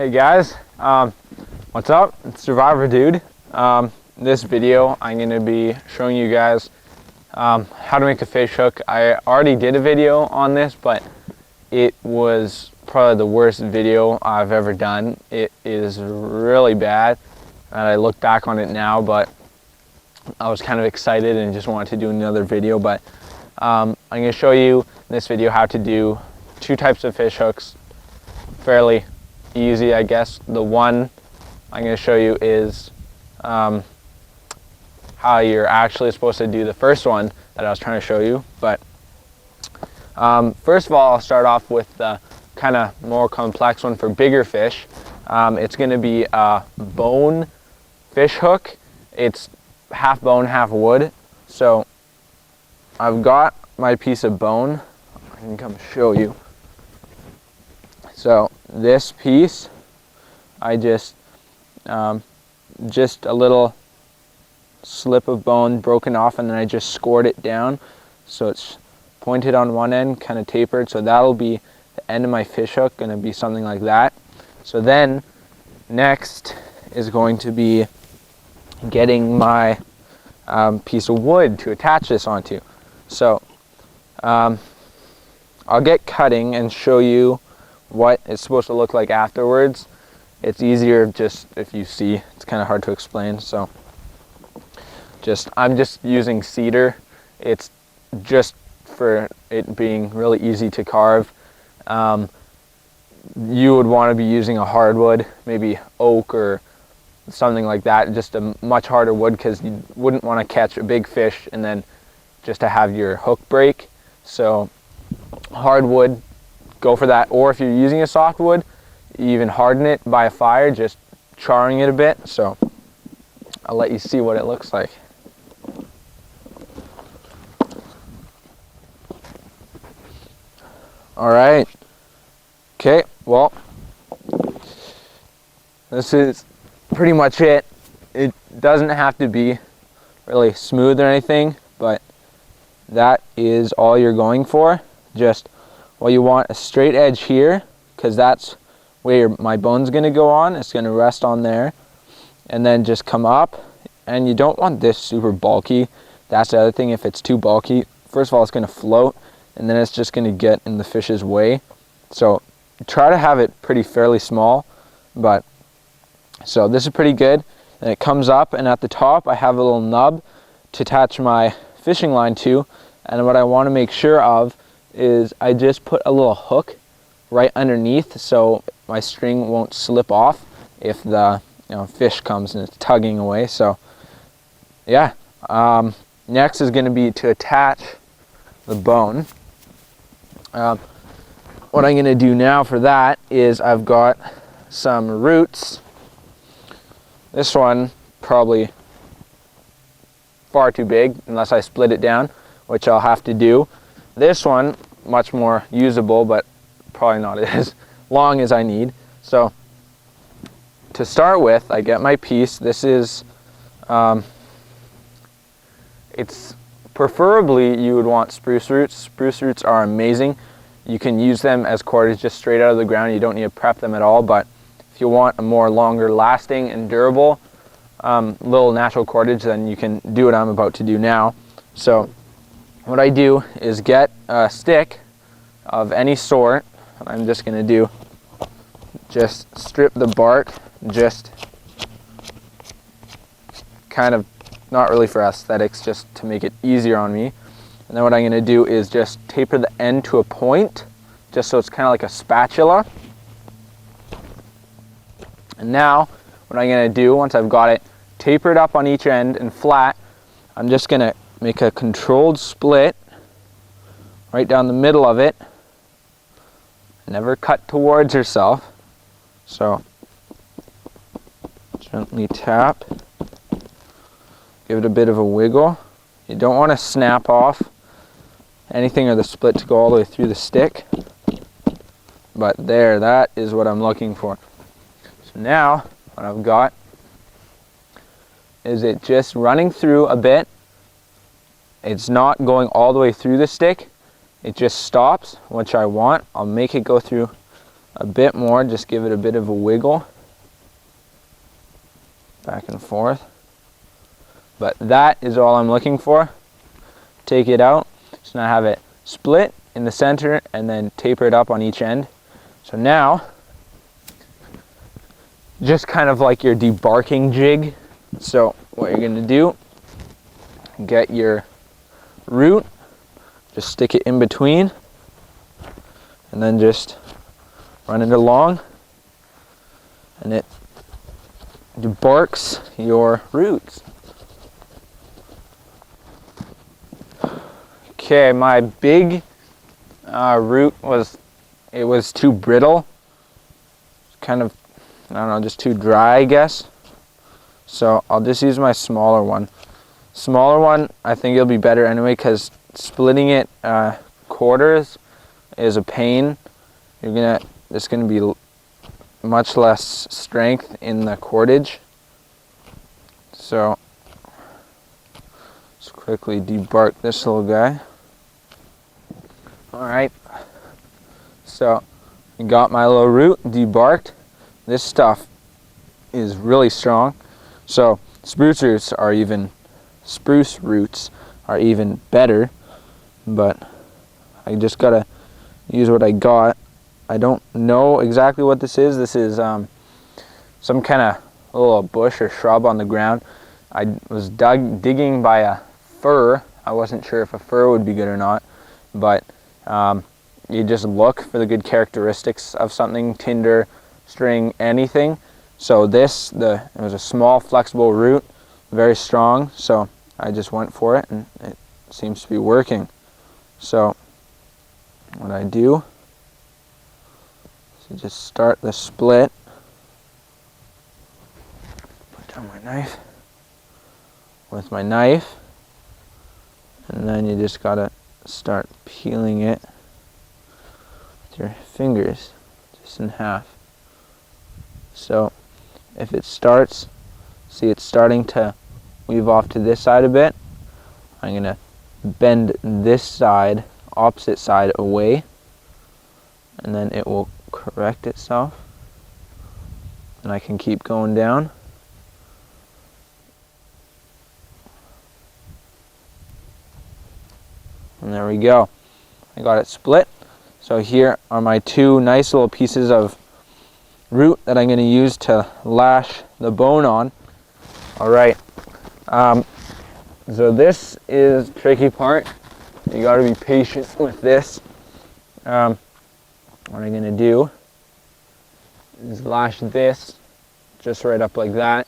Hey guys, what's up? It's SurvivorDude. This video I'm going to be showing you guys how to make a fish hook. I already did a video on this, but it was probably the worst video I've ever done. It is really bad, and I look back on it now, but I was kind of excited and just wanted to do another video. But I'm going to show you in this video how to do two types of fish hooks fairly easy, I guess. The one I'm going to show you is how you're actually supposed to do the first one that I was trying to show you. But first of all, I'll start off with the kind of more complex one for bigger fish. It's going to be a bone fish hook. It's half bone, half wood. So I've got my piece of bone. I can come show you. So this piece, I just a little slip of bone broken off, and then I just scored it down so it's pointed on one end, kind of tapered. So that'll be the end of my fish hook, going to be something like that. So then next is going to be getting my piece of wood to attach this onto. So I'll get cutting and show you what it's supposed to look like afterwards. It's easier just if you see. It's kind of hard to explain. So I'm just using cedar. It's just for it being really easy to carve. You would want to be using a hardwood, maybe oak or something like that, just a much harder wood, because you wouldn't want to catch a big fish and then just to have your hook break. So hardwood, go for that. Or if you're using a softwood, even harden it by a fire, just charring it a bit. So I'll let you see what it looks like. All right. Okay, well, this is pretty much it. It doesn't have to be really smooth or anything, but that is all you're going for. Just, well, you want a straight edge here, because that's where my bone's going to go on. It's going to rest on there, and then just come up. And you don't want this super bulky. That's the other thing. If it's too bulky, first of all, it's going to float, and then it's just going to get in the fish's way. So try to have it pretty fairly small. But so this is pretty good. And it comes up, and at the top I have a little nub to attach my fishing line to. And what I want to make sure of is I just put a little hook right underneath so my string won't slip off if the fish comes and it's tugging away. So yeah, next is going to be to attach the bone. What I'm going to do now for that is I've got some roots. This one probably far too big unless I split it down, which I'll have to do. This one much more usable, but probably not as long as I need. So to start with, I get my piece. This is it's preferably you would want spruce roots. Spruce roots are amazing. You can use them as cordage just straight out of the ground. You don't need to prep them at all. But if you want a more longer lasting and durable little natural cordage, then you can do what I'm about to do now. So what I do is get a stick of any sort. I'm just going to do, just strip the bark, just kind of, not really for aesthetics, just to make it easier on me. And then what I'm going to do is just taper the end to a point, just so it's kind of like a spatula. And now what I'm going to do, once I've got it tapered up on each end and flat, I'm just going to make a controlled split right down the middle of it. Never cut towards yourself. So gently tap, give it a bit of a wiggle. You don't want to snap off anything or the split to go all the way through the stick. But there, that is what I'm looking for. So now what I've got is it just running through a bit. It's not going all the way through the stick. It just stops, which I want. I'll make it go through a bit more, just give it a bit of a wiggle back and forth. But that is all I'm looking for. Take it out. So now I have it split in the center and then taper it up on each end. So now, just kind of like your debarking jig. So what you're going to do, get your root, just stick it in between, and then just run it along, and it debarks your roots. Okay, my big root was too brittle, kind of, I don't know, just too dry, I guess. So I'll just use my smaller one. Smaller one, I think it'll be better anyway, because splitting it quarters is a pain. There's gonna be much less strength in the cordage. So let's quickly debark this little guy. All right, so I got my little root debarked. This stuff is really strong. So spruce roots are even better, but I just gotta use what I got. I don't know exactly what this is. This is some kind of little bush or shrub on the ground. I was digging by a fir. I wasn't sure if a fir would be good or not, but you just look for the good characteristics of something, tinder, string, anything. So it was a small flexible root, very strong, so I just went for it and it seems to be working. So what I do is just start the split, put down my knife with my knife, and then you just gotta start peeling it with your fingers just in half. So if it starts, see it's starting to weave off to this side a bit, I'm gonna bend this side, opposite side away, and then it will correct itself and I can keep going down. And there we go. I got it split. So here are my two nice little pieces of root that I'm going to use to lash the bone on. All right. So this is the tricky part. You got to be patient with this. What I'm going to do is lash this just right up like that.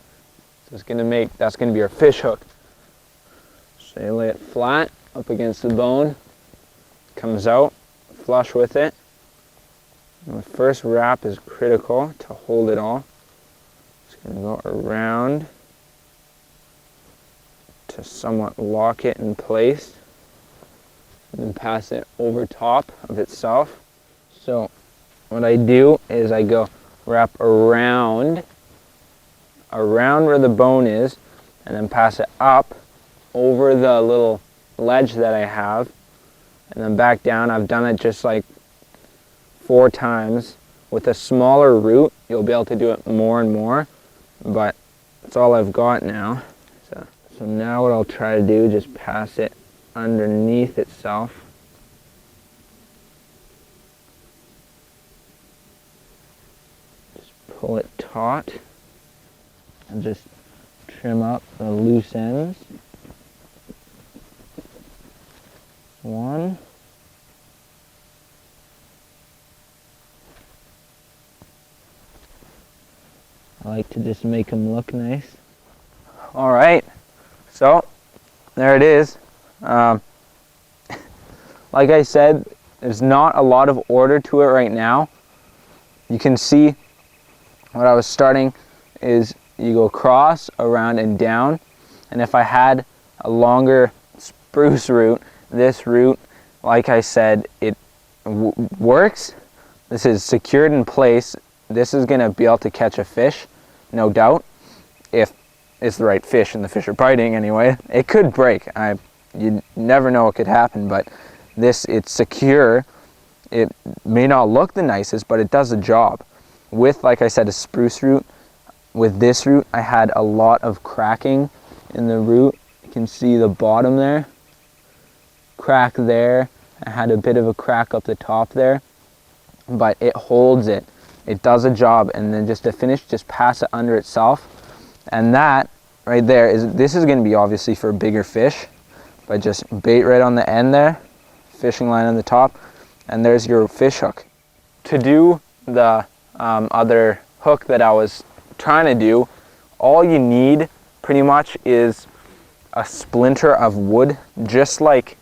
So that's going to be our fish hook. So you lay it flat up against the bone, comes out flush with it. And the first wrap is critical to hold it all. Just going to go around to somewhat lock it in place, and then pass it over top of itself. So what I do is I go wrap around where the bone is, and then pass it up over the little ledge that I have, and then back down. I've done it just like 4 times. With a smaller root, you'll be able to do it more and more, but that's all I've got now. So now what I'll try to do is just pass it underneath itself. Just pull it taut and just trim up the loose ends. 1. I like to just make them look nice. All right, so there it is. Like I said, there's not a lot of order to it right now. You can see what I was starting is you go across, around, and down. And if I had a longer spruce root, this root, like I said, it works. This is secured in place. This is going to be able to catch a fish, no doubt, if it's the right fish and the fish are biting anyway. It could break. You never know what could happen, but it's secure. it may not look the nicest, but it does the job. With, like I said, a spruce root, with this root, I had a lot of cracking in the root. You can see the bottom there, crack there. I had a bit of a crack up the top there, but it holds it. It does a job, and then just to finish, just pass it under itself. And that right there this is going to be obviously for bigger fish, but just bait right on the end there, fishing line on the top, and there's your fish hook. To do the other hook that I was trying to do, all you need pretty much is a splinter of wood, just like,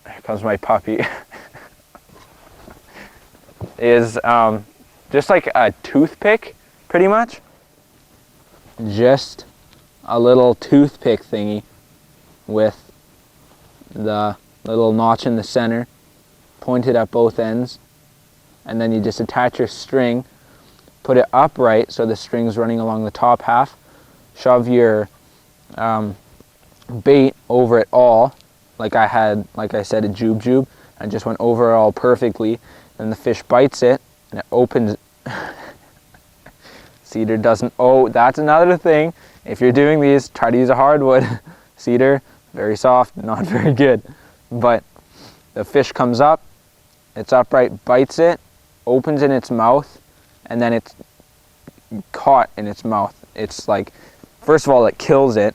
here comes my puppy, is just like a toothpick, pretty much. Just a little toothpick thingy with the little notch in the center, pointed at both ends, and then you just attach your string, put it upright so the string's running along the top half, shove your bait over it all, like I said, a jube, and just went over it all perfectly. Then the fish bites it, and it opens. Cedar doesn't, that's another thing. If you're doing these, try to use a hardwood. Cedar, very soft, not very good. But the fish comes up, it's upright, bites it, opens in its mouth, and then it's caught in its mouth. It's like, first of all, it kills it.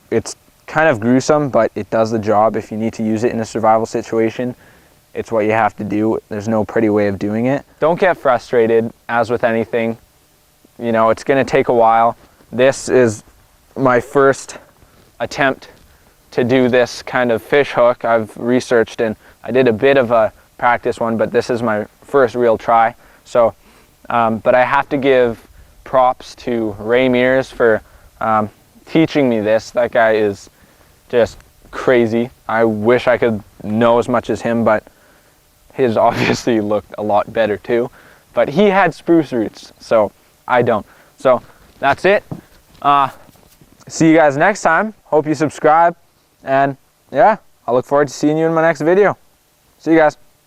It's kind of gruesome, but it does the job. If you need to use it in a survival situation, it's what you have to do. There's no pretty way of doing it. Don't get frustrated, as with anything. You know, it's gonna take a while. This is my first attempt to do this kind of fish hook. I've researched and I did a bit of a practice one, but this is my first real try. So, but I have to give props to Ray Mears for teaching me this. That guy is just crazy. I wish I could know as much as him, but his obviously looked a lot better too. But he had spruce roots, so I don't. So that's it. See you guys next time. Hope you subscribe, and yeah, I look forward to seeing you in my next video. See you guys.